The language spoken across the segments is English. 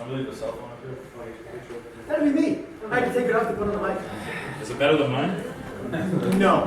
Somebody leave the cell phone up here? That'd be me. I had to take it off to put on the mic. Is it better than mine? No.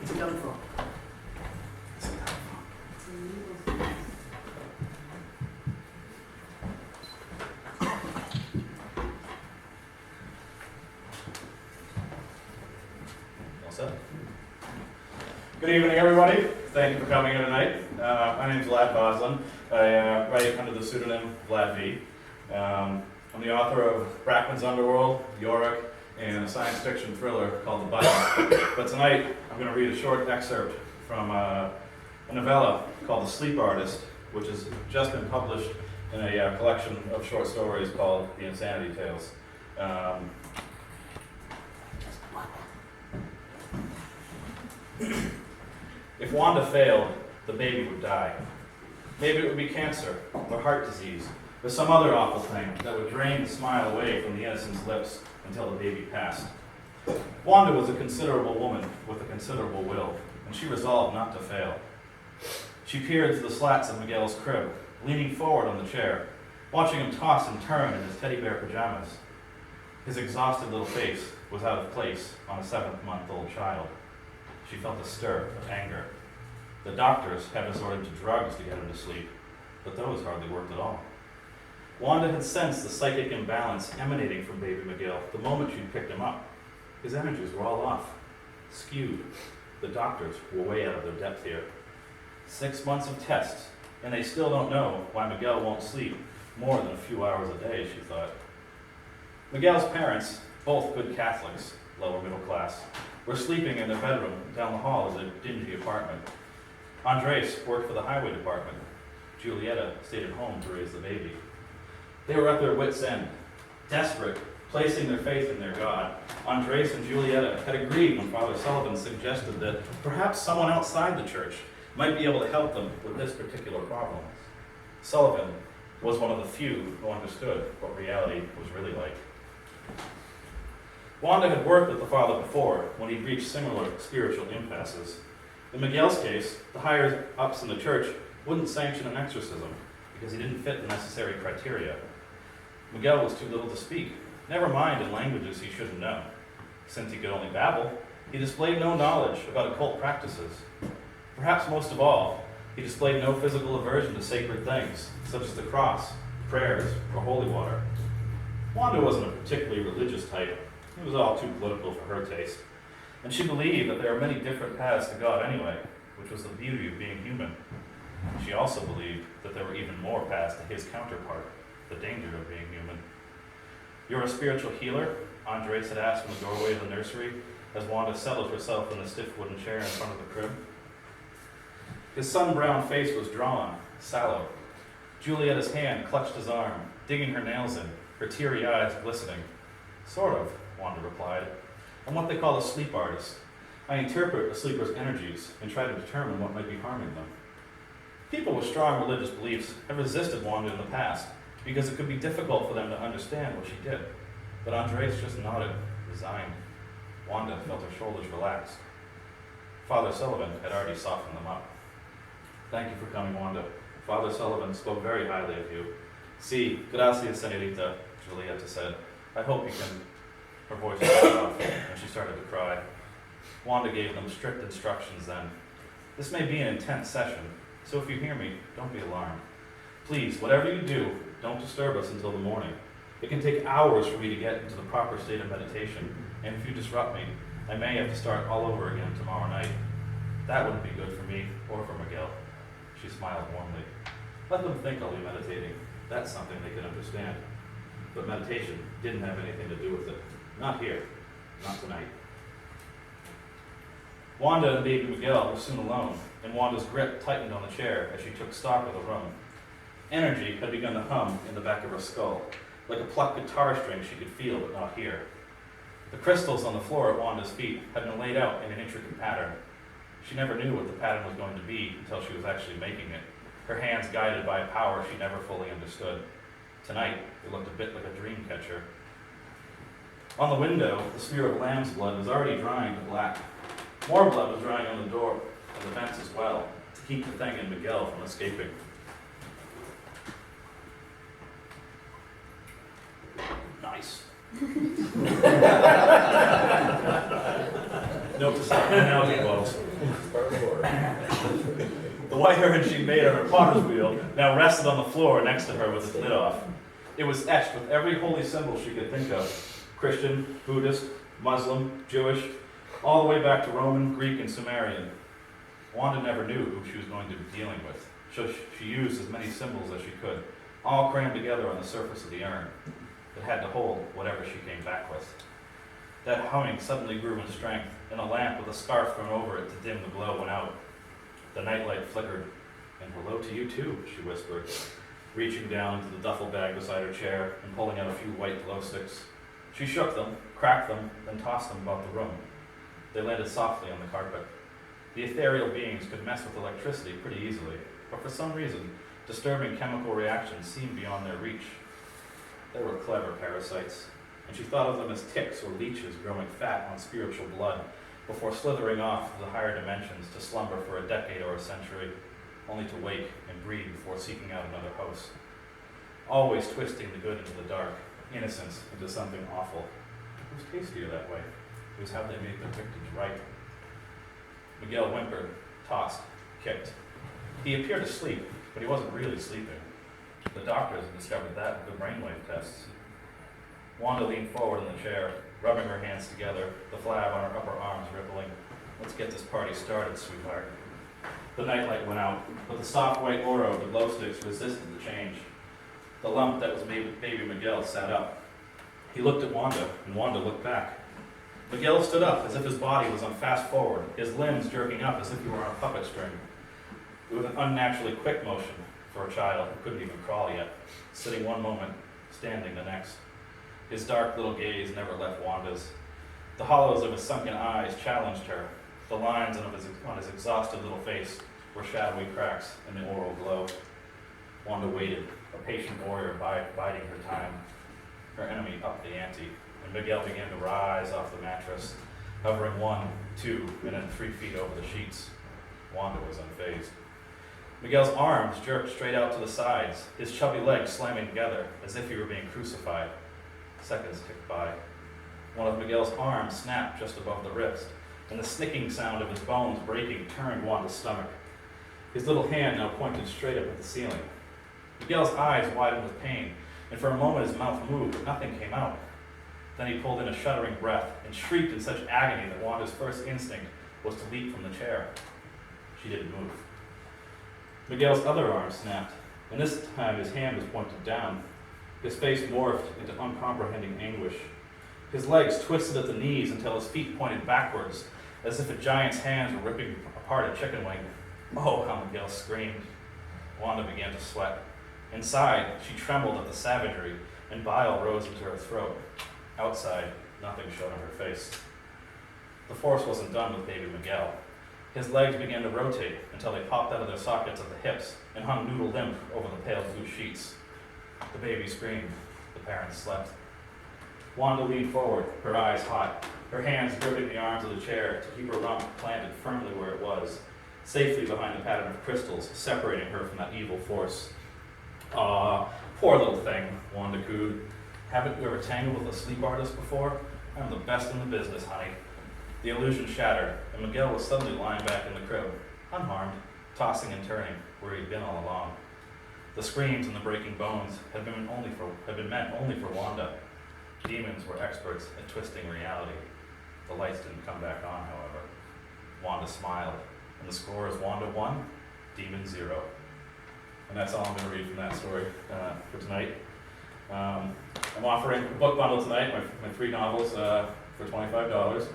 It's a dumb phone. All set? Good evening, everybody. Thank you for coming in tonight. My name is Vlad. I write under the pseudonym Vlad V. I'm the author of Brackman's Underworld, Yorick, and a science fiction thriller called The Button. But tonight, I'm going to read a short excerpt from a novella called The Sleep Artist, which has just been published in a collection of short stories called The Insanity Tales. If Wanda failed, the baby would die. Maybe it would be cancer, or heart disease, or some other awful thing that would drain the smile away from the innocent's lips until the baby passed. Wanda was a considerable woman with a considerable will, and she resolved not to fail. She peered through the slats of Miguel's crib, leaning forward on the chair, watching him toss and turn in his teddy bear pajamas. His exhausted little face was out of place on a 7-month-old child. She felt a stir of anger. The doctors had resorted to drugs to get him to sleep, but those hardly worked at all. Wanda had sensed the psychic imbalance emanating from baby Miguel the moment she'd picked him up. His energies were all off, skewed. The doctors were way out of their depth here. 6 months of tests, and they still don't know why Miguel won't sleep more than a few hours a day, she thought. Miguel's parents, both good Catholics, lower middle class, were sleeping in their bedroom down the hall of their dingy apartment. Andres worked for the highway department. Julieta stayed at home to raise the baby. They were at their wits' end, desperate, placing their faith in their God. Andres and Julieta had agreed when Father Sullivan suggested that perhaps someone outside the church might be able to help them with this particular problem. Sullivan was one of the few who understood what reality was really like. Wanda had worked with the father before when he'd reached similar spiritual impasses. In Miguel's case, the higher-ups in the church wouldn't sanction an exorcism because he didn't fit the necessary criteria. Miguel was too little to speak, never mind in languages he shouldn't know. Since he could only babble, he displayed no knowledge about occult practices. Perhaps most of all, he displayed no physical aversion to sacred things, such as the cross, prayers, or holy water. Wanda wasn't a particularly religious type. It was all too political for her taste. And she believed that there are many different paths to God anyway, which was the beauty of being human. She also believed that there were even more paths to his counterpart, the danger of being human. "You're a spiritual healer?" Andres had asked from the doorway of the nursery as Wanda settled herself in the stiff wooden chair in front of the crib. His sun-brown face was drawn, sallow. Julieta's hand clutched his arm, digging her nails in, her teary eyes glistening. "Sort of," Wanda replied. "I'm what they call a sleep artist. I interpret a sleeper's energies and try to determine what might be harming them." People with strong religious beliefs have resisted Wanda in the past because it could be difficult for them to understand what she did. But Andres just nodded, resigned. Wanda felt her shoulders relax. Father Sullivan had already softened them up. "Thank you for coming, Wanda. Father Sullivan spoke very highly of you." "Sí, gracias, señorita," Julieta said. "I hope you can..." Her voice died off, and she started to cry. Wanda gave them strict instructions then. "This may be an intense session, so if you hear me, don't be alarmed. Please, whatever you do, don't disturb us until the morning. It can take hours for me to get into the proper state of meditation, and if you disrupt me, I may have to start all over again tomorrow night. That wouldn't be good for me or for Miguel." She smiled warmly. "Let them think I'll be meditating. That's something they can understand. But meditation didn't have anything to do with it. Not here. Not tonight." Wanda and baby Miguel were soon alone, and Wanda's grip tightened on the chair as she took stock of the room. Energy had begun to hum in the back of her skull, like a plucked guitar string she could feel but not hear. The crystals on the floor at Wanda's feet had been laid out in an intricate pattern. She never knew what the pattern was going to be until she was actually making it, her hands guided by a power she never fully understood. Tonight, it looked a bit like a dream catcher. On the window, the smear of lamb's blood was already drying to black. More blood was drying on the door and the vents as well, to keep the thing in Miguel from escaping. Note to self, analogy bottles. The white urn she made on her potter's wheel now rested on the floor next to her with its lid off. It was etched with every holy symbol she could think of: Christian, Buddhist, Muslim, Jewish, all the way back to Roman, Greek, and Sumerian. Wanda never knew who she was going to be dealing with, so she used as many symbols as she could, all crammed together on the surface of the urn. It had to hold whatever she came back with. That humming suddenly grew in strength, and a lamp with a scarf thrown over it to dim the glow went out. The nightlight flickered. "And hello to you too," she whispered, reaching down into the duffel bag beside her chair and pulling out a few white glow sticks. She shook them, cracked them, then tossed them about the room. They landed softly on the carpet. The ethereal beings could mess with electricity pretty easily, but for some reason, disturbing chemical reactions seemed beyond their reach. They were clever parasites, and she thought of them as ticks or leeches growing fat on spiritual blood before slithering off to the higher dimensions to slumber for a decade or a century, only to wake and breed before seeking out another host. Always twisting the good into the dark, innocence into something awful. It was tastier that way. It was how they made their victims right. Miguel whimpered, tossed, kicked. He appeared asleep, but he wasn't really sleeping. The doctors had discovered that with the brainwave tests. Wanda leaned forward in the chair, rubbing her hands together, the flab on her upper arms rippling. "Let's get this party started, sweetheart." The nightlight went out, but the soft white aura of the glow sticks resisted the change. The lump that was baby Miguel sat up. He looked at Wanda, and Wanda looked back. Miguel stood up as if his body was on fast forward, his limbs jerking up as if he were on a puppet string. It was an unnaturally quick motion for a child who couldn't even crawl yet, sitting one moment, standing the next. His dark little gaze never left Wanda's. The hollows of his sunken eyes challenged her. The lines on his exhausted little face were shadowy cracks in the oral glow. Wanda waited, a patient warrior biding her time. Her enemy upped the ante, and Miguel began to rise off the mattress, hovering 1, 2, and then 3 feet over the sheets. Wanda was unfazed. Miguel's arms jerked straight out to the sides, his chubby legs slamming together as if he were being crucified. Seconds ticked by. One of Miguel's arms snapped just above the wrist, and the snicking sound of his bones breaking turned Wanda's stomach. His little hand now pointed straight up at the ceiling. Miguel's eyes widened with pain, and for a moment his mouth moved, but nothing came out. Then he pulled in a shuddering breath and shrieked in such agony that Wanda's first instinct was to leap from the chair. She didn't move. Miguel's other arm snapped, and this time his hand was pointed down. His face morphed into uncomprehending anguish. His legs twisted at the knees until his feet pointed backwards, as if a giant's hands were ripping apart a chicken wing. Oh, how Miguel screamed. Wanda began to sweat. Inside, she trembled at the savagery, and bile rose into her throat. Outside, nothing showed on her face. The force wasn't done with baby Miguel. His legs began to rotate until they popped out of their sockets at the hips and hung noodle limp over the pale blue sheets. The baby screamed. The parents slept. Wanda leaned forward, her eyes hot, her hands gripping the arms of the chair to keep her rump planted firmly where it was, safely behind the pattern of crystals separating her from that evil force. "Aw, poor little thing," Wanda cooed. "Haven't you ever tangled with a sleep artist before? I'm the best in the business, honey." The illusion shattered, and Miguel was suddenly lying back in the crib, unharmed, tossing and turning where he'd been all along. The screams and the breaking bones had been meant only for Wanda. Demons were experts at twisting reality. The lights didn't come back on, however. Wanda smiled, and the score is Wanda 1, Demon 0. And that's all I'm going to read from that story for tonight. I'm offering a book bundle tonight, my 3 novels for $25.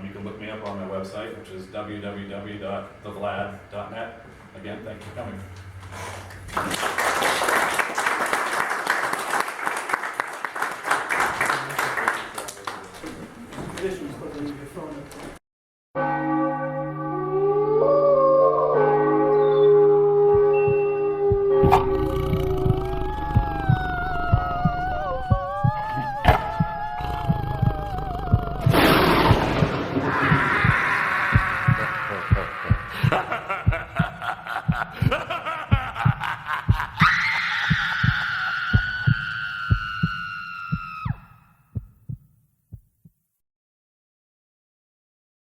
You can look me up on my website, which is www.thevlad.net. Again, thank you for coming. This one's got to leave your phone. Ha ha ha.